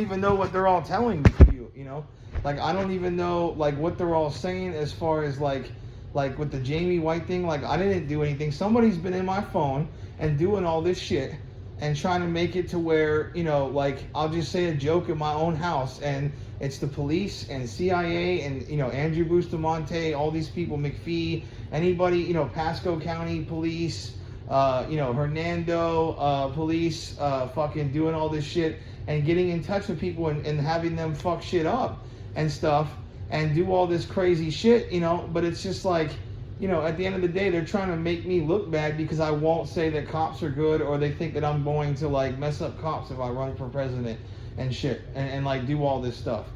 even know what they're all telling you, you know? Like, I don't even know, like, what they're all saying as far as, like with the Jamie White thing. Like, I didn't do anything. Somebody's been in my phone and doing all this shit and trying to make it to where, you know, like, I'll just say a joke in my own house, and it's the police and CIA and, you know, Andrew Bustamante, all these people, McPhee, anybody, you know, Pasco County Police, you know, Hernando police, fucking doing all this shit and getting in touch with people and having them fuck shit up and stuff and do all this crazy shit, you know. But it's just like, you know, at the end of the day, they're trying to make me look bad because I won't say that cops are good, or they think that I'm going to, like, mess up cops if I run for president and shit and like do all this stuff.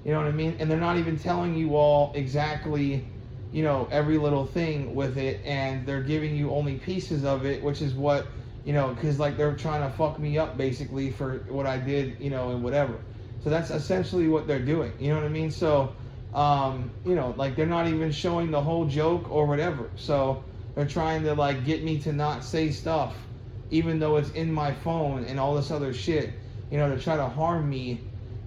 You know what I mean? And they're not even telling you all exactly, you know, every little thing with it, and they're giving you only pieces of it, which is what, you know, because, like, they're trying to fuck me up basically for what I did, you know, and whatever. So that's essentially what they're doing. You know what I mean? So, you know, like, they're not even showing the whole joke or whatever. So they're trying to, like, get me to not say stuff, even though it's in my phone and all this other shit, you know, to try to harm me,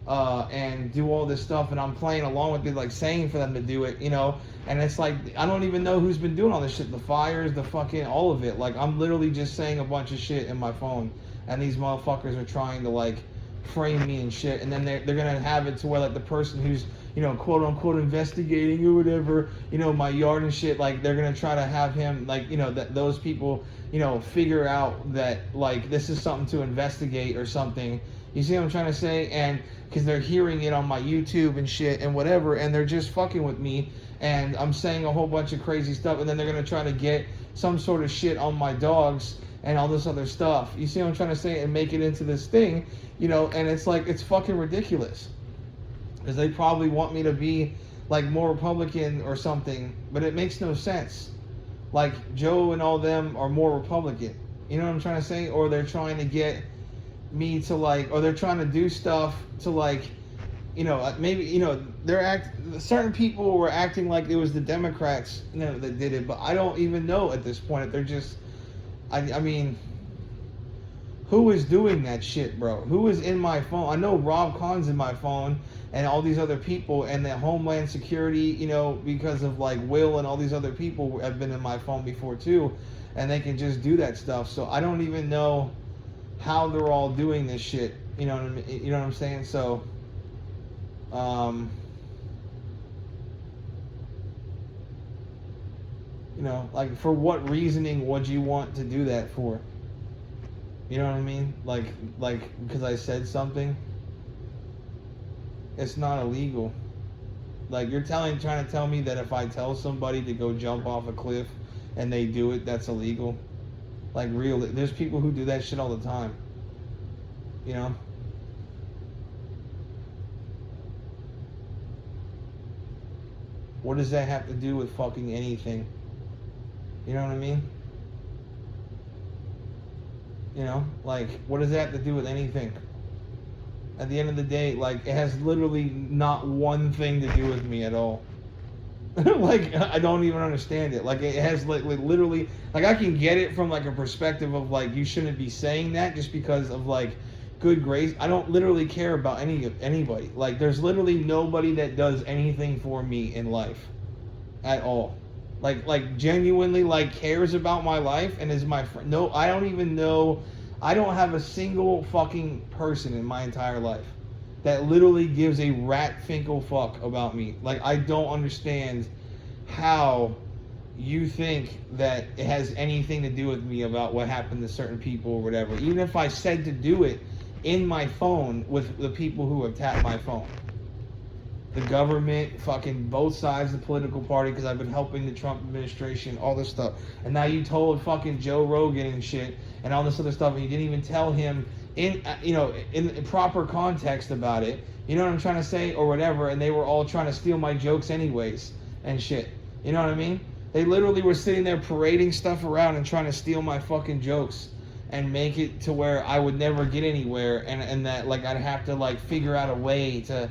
and do all this stuff. And I'm playing along with it, like, saying for them to do it, you know. And it's like, I don't even know who's been doing all this shit. The fires, the fucking, all of it. Like, I'm literally just saying a bunch of shit in my phone, and these motherfuckers are trying to, like, frame me and shit. And then they're gonna have it to where, like, the person who's, you know, quote unquote investigating or whatever, you know, my yard and shit, like, they're gonna try to have him, like, you know, that those people, you know, figure out that, like, this is something to investigate or something. You see what I'm trying to say? And because they're hearing it on my YouTube and shit and whatever, and they're just fucking with me, and I'm saying a whole bunch of crazy stuff, and then they're gonna try to get some sort of shit on my dogs and all this other stuff. You see what I'm trying to say? And make it into this thing, you know. And it's like, it's fucking ridiculous, because they probably want me to be, like, more Republican or something, but it makes no sense. Like, Joe and all them are more Republican, you know what I'm trying to say? Or they're trying to get me to, like, or they're trying to do stuff to, like, you know, maybe, you know, certain people were acting like it was the Democrats, you know, that did it, but I don't even know at this point if they're just, I mean, who is doing that shit, bro? Who is in my phone? I know Rob Kahn's in my phone, and all these other people, and the Homeland Security, you know, because of, like, Will and all these other people have been in my phone before too, and they can just do that stuff. So I don't even know how they're all doing this shit. You know what I mean? You know what I'm saying? So, you know, like, for what reasoning would you want to do that for? You know what I mean? Like because I said something. It's not illegal. Like, you're trying to tell me that if I tell somebody to go jump off a cliff and they do it, that's illegal? Like, really, there's people who do that shit all the time. You know? What does that have to do with fucking anything? You know what I mean? You know? Like, what does that have to do with anything? At the end of the day, like, it has literally not one thing to do with me at all. Like, I don't even understand it. Like, it has, like, literally, like, I can get it from, like, a perspective of, like, you shouldn't be saying that just because of, like, good grace. I don't literally care about anybody. Like, there's literally nobody that does anything for me in life at all. Like genuinely, like, cares about my life and is my friend. No, I don't even know. I don't have a single fucking person in my entire life that literally gives a rat finkel fuck about me. Like, I don't understand how you think that it has anything to do with me about what happened to certain people or whatever. Even if I said to do it in my phone with the people who have tapped my phone. The government, fucking both sides of the political party, because I've been helping the Trump administration, all this stuff. And now you told fucking Joe Rogan and shit and all this other stuff, and you didn't even tell him in, you know, in proper context about it. You know what I'm trying to say? Or whatever. And they were all trying to steal my jokes anyways and shit. You know what I mean? They literally were sitting there parading stuff around and trying to steal my fucking jokes and make it to where I would never get anywhere, and that, like, I'd have to, like, figure out a way to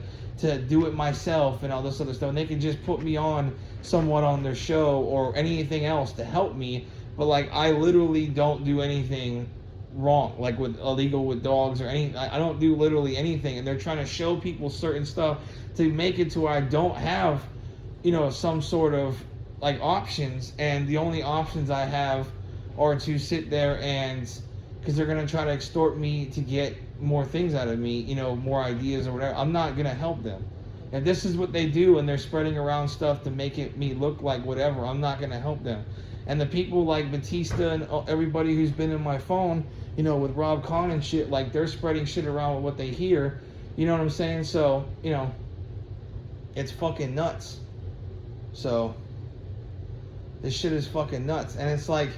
do it myself and all this other stuff. And they could just put me on somewhat on their show or anything else to help me, but, like, I literally don't do anything wrong, like with illegal with dogs or any. I don't do literally anything, and they're trying to show people certain stuff to make it to where I don't have, some sort of like options, and the only options I have are to sit there and, because they're gonna try to extort me to get more things out of me, more ideas or whatever. I'm not gonna help them. If this is what they do and they're spreading around stuff to make me look like whatever, I'm not gonna help them. And the people like Batista and everybody who's been in my phone, with Rob Kahn and shit, like they're spreading shit around with what they hear. You know what I'm saying? So, it's fucking nuts. So, this shit is fucking nuts. And it's like,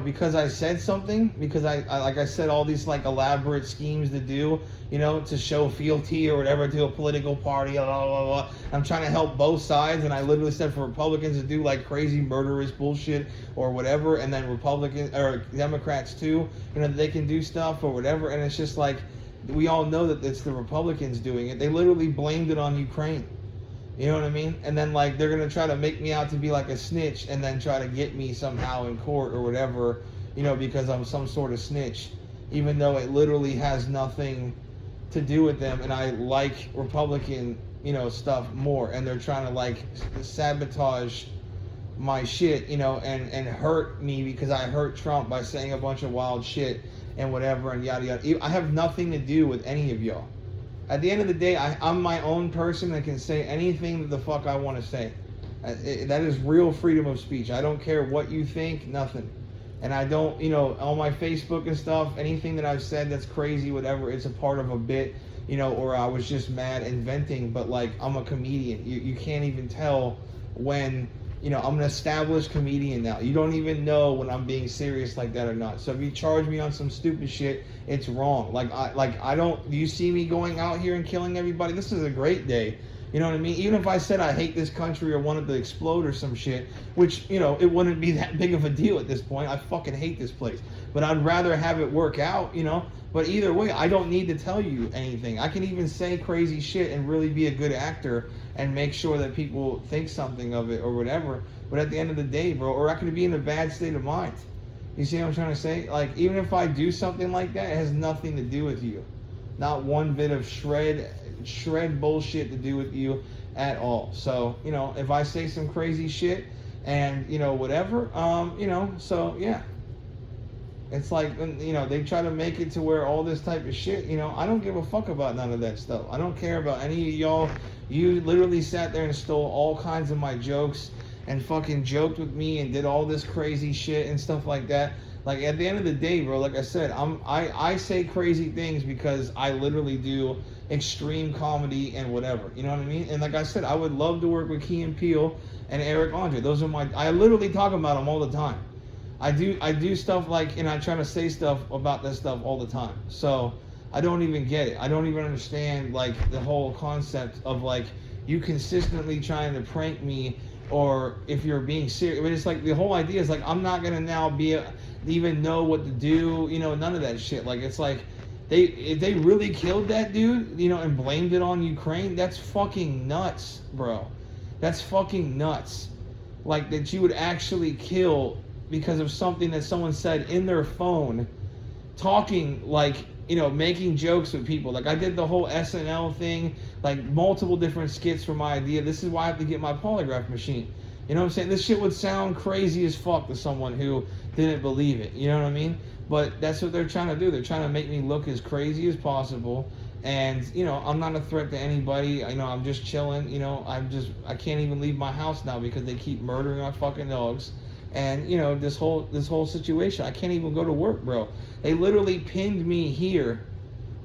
because I said something, because I like I said, all these like elaborate schemes to do, to show fealty or whatever to a political party, blah, blah, blah. I'm trying to help both sides, and I literally said for Republicans to do like crazy murderous bullshit or whatever, and then Republicans or Democrats too, they can do stuff or whatever, and it's just like, we all know that it's the Republicans doing it. They literally blamed it on Ukraine. You know what I mean? And then, like, they're going to try to make me out to be like a snitch and then try to get me somehow in court or whatever, because I'm some sort of snitch, even though it literally has nothing to do with them. And I like Republican, stuff more. And they're trying to, like, sabotage my shit, and hurt me because I hurt Trump by saying a bunch of wild shit and whatever and yada yada. I have nothing to do with any of y'all. At the end of the day, I'm my own person that can say anything that the fuck I want to say. That is real freedom of speech. I don't care what you think, nothing. And I don't, on my Facebook and stuff, anything that I've said that's crazy, whatever, it's a part of a bit, or I was just mad and venting, but like, I'm a comedian. You can't even tell when, I'm an established comedian now. You don't even know when I'm being serious like that or not. So if you charge me on some stupid shit, it's wrong. I don't, do you see me going out here and killing everybody? This is a great day. You know what I mean? Even if I said I hate this country or wanted to explode or some shit, which, it wouldn't be that big of a deal at this point. I fucking hate this place. But I'd rather have it work out, But either way, I don't need to tell you anything. I can even say crazy shit and really be a good actor and make sure that people think something of it or whatever. But at the end of the day, bro, or I could be in a bad state of mind. You see what I'm trying to say? Like, even if I do something like that, it has nothing to do with you. Not one bit of shred bullshit to do with you at all. So, if I say some crazy shit and, whatever, so yeah. It's like, they try to make it to where all this type of shit, I don't give a fuck about none of that stuff. I don't care about any of y'all. You literally sat there and stole all kinds of my jokes and fucking joked with me and did all this crazy shit and stuff like that. Like, at the end of the day, bro, like I said, I say crazy things because I literally do extreme comedy and whatever. You know what I mean? And like I said, I would love to work with Key and Peele and Eric Andre. Those are I literally talk about them all the time. I do stuff like, and I try to say stuff about this stuff all the time. So I don't even get it. I don't even understand like the whole concept of like you consistently trying to prank me, or if you're being serious. But it's like the whole idea is like I'm not gonna now even know what to do. None of that shit. Like it's like if they really killed that dude, and blamed it on Ukraine, that's fucking nuts, bro. That's fucking nuts. Like that you would actually kill because of something that someone said in their phone, talking like, making jokes with people. Like I did the whole SNL thing, like multiple different skits for my idea. This is why I have to get my polygraph machine. You know what I'm saying? This shit would sound crazy as fuck to someone who didn't believe it. You know what I mean? But that's what they're trying to do. They're trying to make me look as crazy as possible. And, I'm not a threat to anybody. I'm just chilling. I can't even leave my house now because they keep murdering my fucking dogs. And, this whole situation, I can't even go to work, bro. They literally pinned me here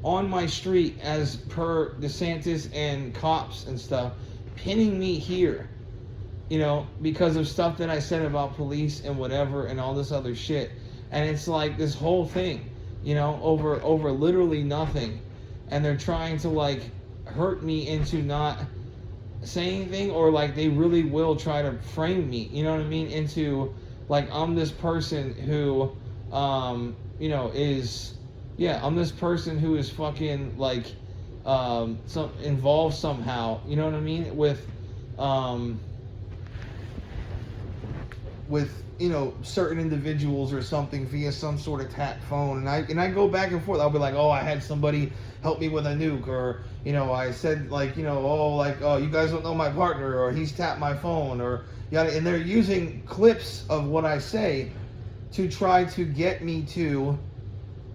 on my street as per DeSantis and cops and stuff, pinning me here, because of stuff that I said about police and whatever and all this other shit. And it's like this whole thing, over literally nothing. And they're trying to like hurt me into not saying anything, or like they really will try to frame me, into like I'm this person who I'm this person who is fucking like involved somehow, with with certain individuals or something via some sort of tap phone, and I go back and forth. I'll be like, oh, I had somebody help me with a nuke, or I said like oh, you guys don't know my partner, or he's tapped my phone, or and they're using clips of what I say to try to get me to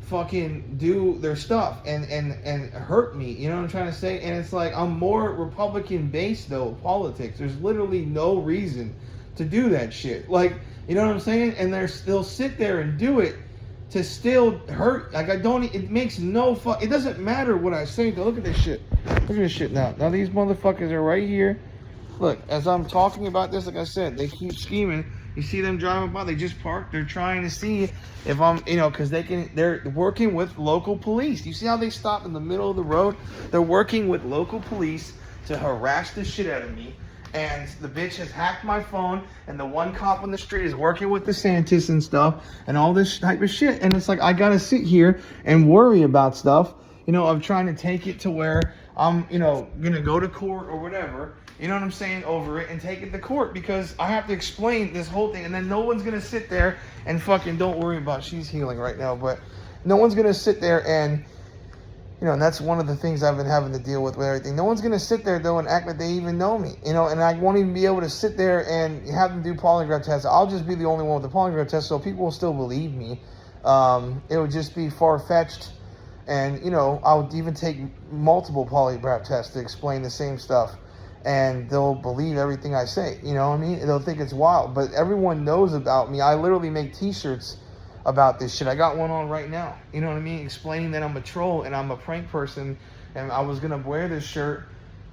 fucking do their stuff and hurt me. You know what I'm trying to say? And it's like, I'm more Republican based though, politics. There's literally no reason to do that shit. Like, you know what I'm saying? And they'll sit there and do it to still hurt. Like, it makes no it doesn't matter what I say. Look at this shit. Look at this shit now. Now these motherfuckers are right here. Look, as I'm talking about this, like I said, they keep scheming. You see them driving by, they just park. They're trying to see if I'm, because they're working with local police. You see how they stop in the middle of the road? They're working with local police to harass the shit out of me. And the bitch has hacked my phone, and the one cop on the street is working with DeSantis and stuff, and all this type of shit. And it's like, I gotta sit here and worry about stuff, of trying to take it to where I'm, gonna go to court or whatever. You know what I'm saying, over it, and take it to court, because I have to explain this whole thing, and then no one's gonna sit there and fucking, don't worry about, she's healing right now, but no one's gonna sit there and, and that's one of the things I've been having to deal with everything. No one's gonna sit there though and act like they even know me, and I won't even be able to sit there and have them do polygraph tests. I'll just be the only one with the polygraph test, so people will still believe me. It would just be far-fetched, and I would even take multiple polygraph tests to explain the same stuff. And they'll believe everything I say, you know what I mean? They'll think it's wild, but everyone knows about me. I literally make t-shirts about this shit. I got one on right now, you know what I mean? Explaining that I'm a troll and I'm a prank person, and I was gonna wear this shirt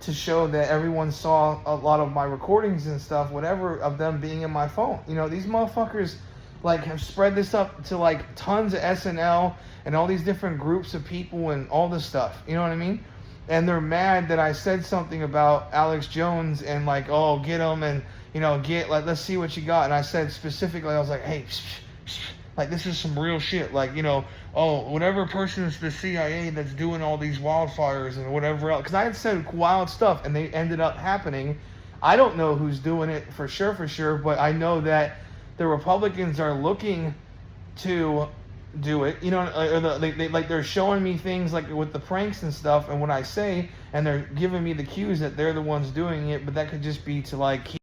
to show that everyone saw a lot of my recordings and stuff, whatever, of them being in my phone. These motherfuckers like have spread this up to like tons of SNL and all these different groups of people and all this stuff, you know what I mean? And they're mad that I said something about Alex Jones and like, oh, get him, and let's see what you got. And I said specifically, I was like, hey, like, this is some real shit. Like, oh, whatever person is the CIA that's doing all these wildfires and whatever else. Because I had said wild stuff and they ended up happening. I don't know who's doing it for sure, but I know that the Republicans are looking to do it, or they're showing me things like with the pranks and stuff, and what I say, and they're giving me the cues that they're the ones doing it, but that could just be to like keep